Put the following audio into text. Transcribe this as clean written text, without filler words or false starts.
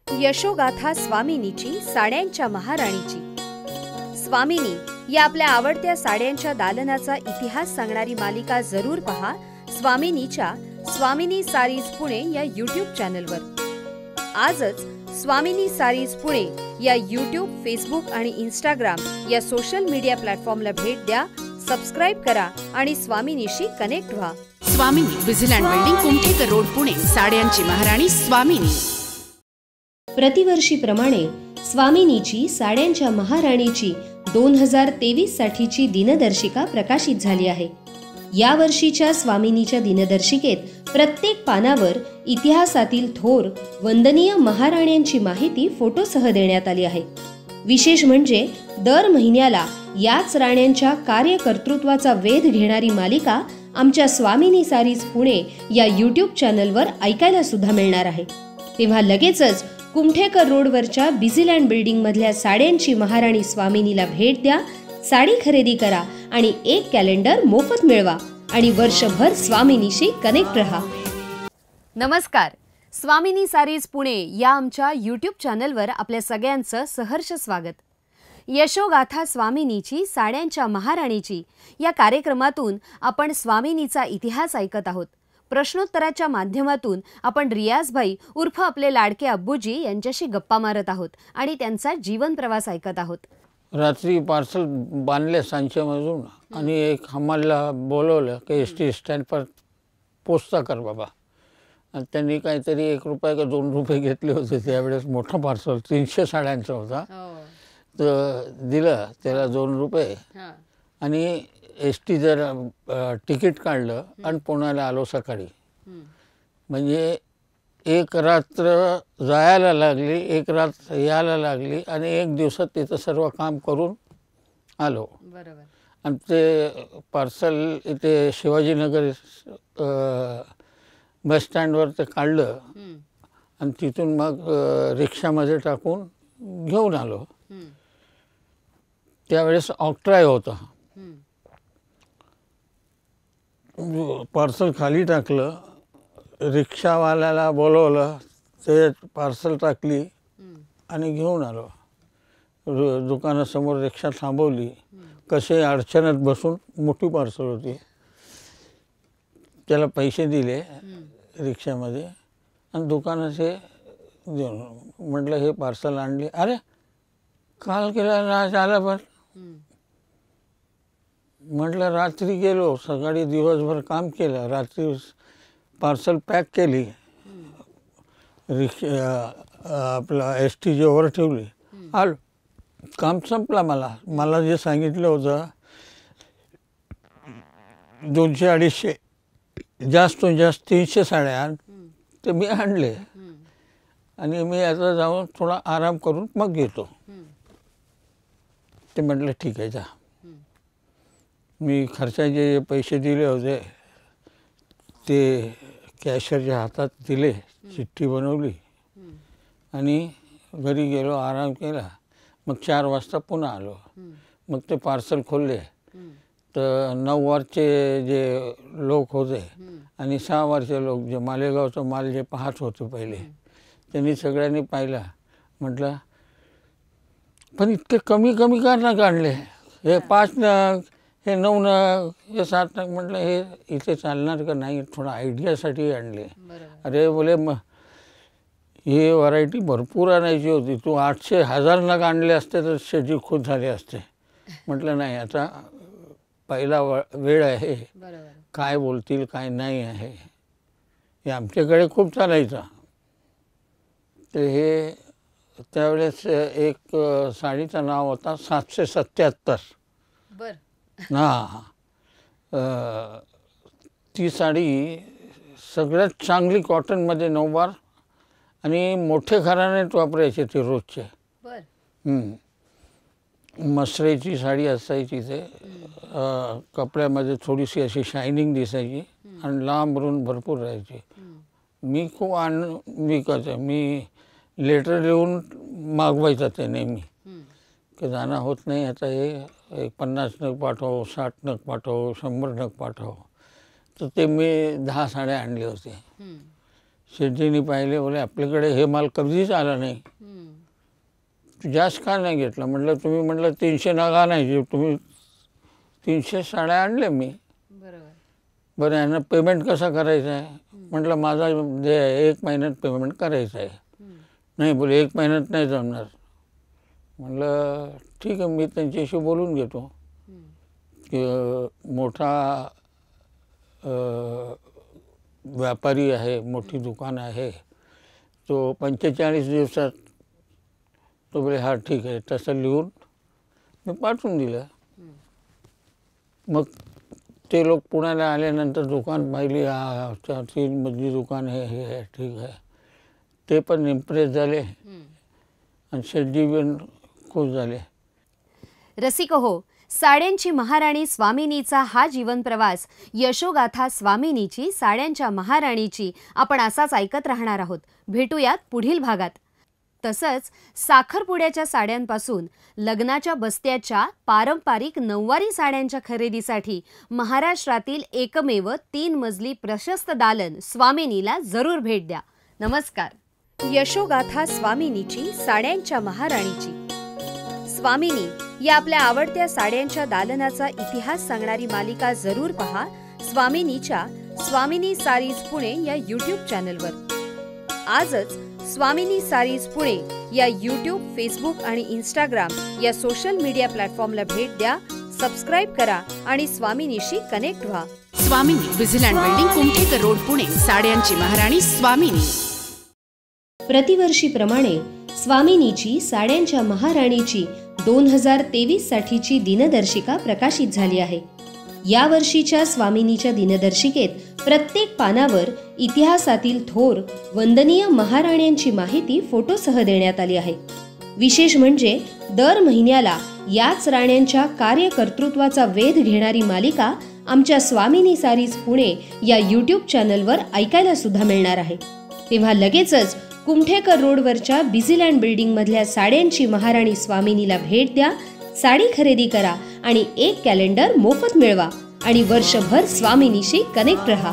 यशोगाथा स्वामिनीची साड्यांच्या महाराणीची. स्वामिनी या आपल्या आवडत्या साड्यांच्या दालनाचा इतिहास सांगणारी मालिका जरूर पहा स्वामिनीच्या स्वामिनी सारीज पुणे या यूट्यूब चॅनलवर. आजच स्वामिनी सारीज पुणे या यूट्यूब, फेसबुक आणि इंस्टाग्राम या सोशल मीडिया प्लॅटफॉर्मला भेट द्या, सबस्क्राईब करा आणि स्वामिनीशी कनेक्ट व्हा. स्वामिनी, विजिलँड बिल्डिंग, कुमठेकर रोड, पुणे. साड्यांची महाराणी स्वामिनी. प्रतिवर्षीप्रमाणे स्वामिनीची साड्यांच्या महाराणीची 2023 साठीची दिनदर्शिका प्रकाशित झाली आहे. या वर्षीच्या स्वामिनीच्या दिनदर्शिकेत प्रत्येक पानावर इतिहासातील थोर वंदनीय महाराण्यांची माहिती फोटोसह देण्यात आली आहे. विशेष म्हणजे दर महिन्याला याच राण्यांच्या कार्यकर्तृत्वाचा वेध घेणारी मालिका आमच्या स्वामिनी सारीज पुणे या यूट्यूब चॅनलवर ऐकायला सुद्धा मिळणार आहे. तेव्हा लगेचच कुमठेकर रोडवरच्या बिझीलँड बिल्डिंग मधल्या साड्यांची महाराणी स्वामिनीला भेट द्या, साडी खरेदी करा आणि एक कॅलेंडर मोफत मिळवा आणि वर्षभर स्वामिनीशी कनेक्ट रहा. नमस्कार. स्वामिनी सारीज पुणे या आमच्या यूट्यूब चॅनलवर आपल्या सगळ्यांचं सहर्ष स्वागत. यशोगाथा स्वामिनीची साड्यांच्या महाराणीची या कार्यक्रमातून आपण स्वामिनीचा इतिहास ऐकत आहोत. प्रश्नोत्तराच्या माध्यमातून आपण रियाजभाई उर्फ आपले लाडके अब्बूजी यांच्याशी गप्पा मारत आहोत आणि त्यांचा जीवन प्रवास ऐकत आहोत. रात्री पार्सल बांधले सांच्यामधून आणि एक हमालला बोलवलं की एसटी स्टँड पर पोचता कर बाबा. आणि त्यांनी काहीतरी 1 रुपया का 2 रुपये घेतले होते. त्यावेळेस मोठा पार्सल 300 साड्यांचा होता. तर दिलं त्याला 2 रुपये आणि एस टी जर तिकीट काढलं आणि पुण्याला आलो सकाळी. म्हणजे 1 रात्र जायला लागली, 1 रात्र यायला लागली आणि 1 दिवसात तिथं सर्व काम करून आलो. बरोबर. आणि ते पार्सल इथे शिवाजीनगर बस स्टँडवर ते काढलं आणि तिथून मग रिक्षामध्ये टाकून घेऊन आलो. त्यावेळेस ऑक्ट्राय होता. पार्सल खाली टाकलं, रिक्षावाल्याला बोलवलं, ते पार्सल टाकली आणि घेऊन आलो. दुकानासमोर रिक्षा थांबवली. कसे अडचणीत बसून मोठी पार्सल होती. त्याला पैसे दिले रिक्षामध्ये आणि दुकानाचे देऊन म्हटलं हे पार्सल आणले. अरे काल केलं आज आलं. पण म्हटलं रात्री गेलो, सकाळी दिवसभर काम केलं, रात्री पार्सल पॅक केली, आपला एस टी जीवर ठेवली, आलो. काम संपला. मला जे सांगितलं होतं 200-250 जास्तीत जास्त 300 साड्या ते मी आणले आणि मी आता जाऊन थोडा आराम करून मग येतो. ते म्हटलं ठीक आहे जा. मी खर्चाचे जे पैसे दिले होते ते कॅशरच्या हातात दिले, चिठ्ठी बनवली आणि घरी गेलो, आराम केला. मग 4 वाजता पुन्हा आलो. मग ते पार्सल खोलले तर 9 वारचे जे लोक होते आणि 6 वारचे लोक जे मालेगावचा माल जे पाहत होते पहिले, त्यांनी सगळ्यांनी पाहिला. म्हटलं पण इतके कमी का ना काढले, हे 5 नग, हे 9 नग, हे 7 नग. म्हटलं हे इथे चालणार का नाही, थोडा आयडियासाठी आणले. अरे बोले ही व्हरायटी भरपूर आणायची होती, तू 800-1000 नग आणले असते तर शेजी खुश झाले असते. म्हटलं नाही, आता पहिला वेळ आहे, काय बोलतील काय नाही आहे हे आमच्याकडे खूप चालायचं. तर हे त्यावेळेस एक साडीचं नाव होता 777. हां. ती साडी सगळ्यात चांगली कॉटनमध्ये 9 वार आणि मोठे घराण्यात वापरायचे ते रोजचे. मसरेची साडी असायची. ते कपड्यामध्ये थोडीशी अशी शायनिंग दिसायची आणि लांबरून भरपूर राहायची. मी खूप विकायचं. मी लेटर लिहून मागवायचा ते नेहमी की जाणं होत नाही, आता हे 50 नग पाठव, 60 नग पाठव, 100 नग पाठव. तर ते मी 10 साड्या आणले होते. शेठजींनी पाहिले, बोले आपल्याकडे हे माल कधीच आला नाही, तू जास्त का नाही घेतला? म्हटलं तुम्ही म्हटलं 300 नगा नाही, तुम्ही 300 साड्या आणल्या मी. बरं यांना पेमेंट कसं करायचं आहे? म्हटलं माझा 1 महिन्यात पेमेंट करायचं आहे. नाही बोले 1 महिन्यात नाही जमणार. म्हटलं ठीक आहे, मी त्यांच्याशी बोलून घेतो. की मोठा व्यापारी आहे, मोठी दुकान आहे, तो 45 दिवसात. तो बोले हा ठीक आहे. तसं लिहून मी पाठवून दिलं. मग ते लोक पुण्याला आल्यानंतर दुकान पाहिली, 3 मजली दुकान आहे, हे आहे, ठीक आहे. ते पण इम्प्रेस झाले आणि शेठजी पण खुश झाले. रसिक हो, साड्यांची महाराणी स्वामिनीचा हा जीवन प्रवास, यशोगाथा स्वामिनीची, साड्यांच्या महाराणीची आपण असाच ऐकत राहणार आहोत. भेटूयात पुढील भागात. तसंच साखरपुड्याच्या साड्यांपासून लग्नाच्या बस्त्याच्या पारंपरिक नऊवारी साड्यांच्या खरेदीसाठी महाराष्ट्रातील एकमेव 3 मजली प्रशस्त दालन स्वामिनीला जरूर भेट द्या. नमस्कार. यशोगाथा स्वामिनीची, साड्यांच्या महाराणीची. स्वामिनी या आपल्या आवडत्या साड्यांच्या दालनाचा इतिहास सांगणारी मालिका जरूर पहा स्वामिनीच्या स्वामिनी सारीज पुणे या यूट्यूब चॅनलवर. आजच स्वामिनी सारीज पुणे या यूट्यूब, फेसबुक आणि इंस्टाग्राम या सोशल मीडिया प्लॅटफॉर्मला भेट द्या, सबस्क्राईब करा आणि स्वामिनीशी कनेक्ट व्हा. स्वामिनी, विजिलँड बिल्डिंग, कुमठेकर रोड, पुणे. साड्यांची महाराणी स्वामिनी. प्रतिवर्षीप्रमाणे स्वामिनीची, साड्यांच्या महाराणीची 2023 साठीची दिनदर्शिका प्रकाशित झाली आहे. या वर्षीच्या स्वामिनीच्या दिनदर्शिकेत प्रत्येक पानावर इतिहासातील थोर वंदनीय महाराण्यांची माहिती फोटोसह देण्यात आली आहे. विशेष म्हणजे दर महिन्याला याच राण्यांच्या कार्यकर्तृत्वाचा वेध घेणारी मालिका आमच्या स्वामिनी सारीज पुणे या यूट्यूब चॅनलवर ऐकायला सुद्धा मिळणार आहे. तेव्हा लगेचच कुमठेकर रोडवरच्या बिझीलँड बिल्डिंग मधल्या साड्यांची महाराणी स्वामिनीला भेट द्या, साडी खरेदी करा आणि एक कॅलेंडर मोफत मिळवा आणि वर्षभर स्वामिनीशी कनेक्ट रहा.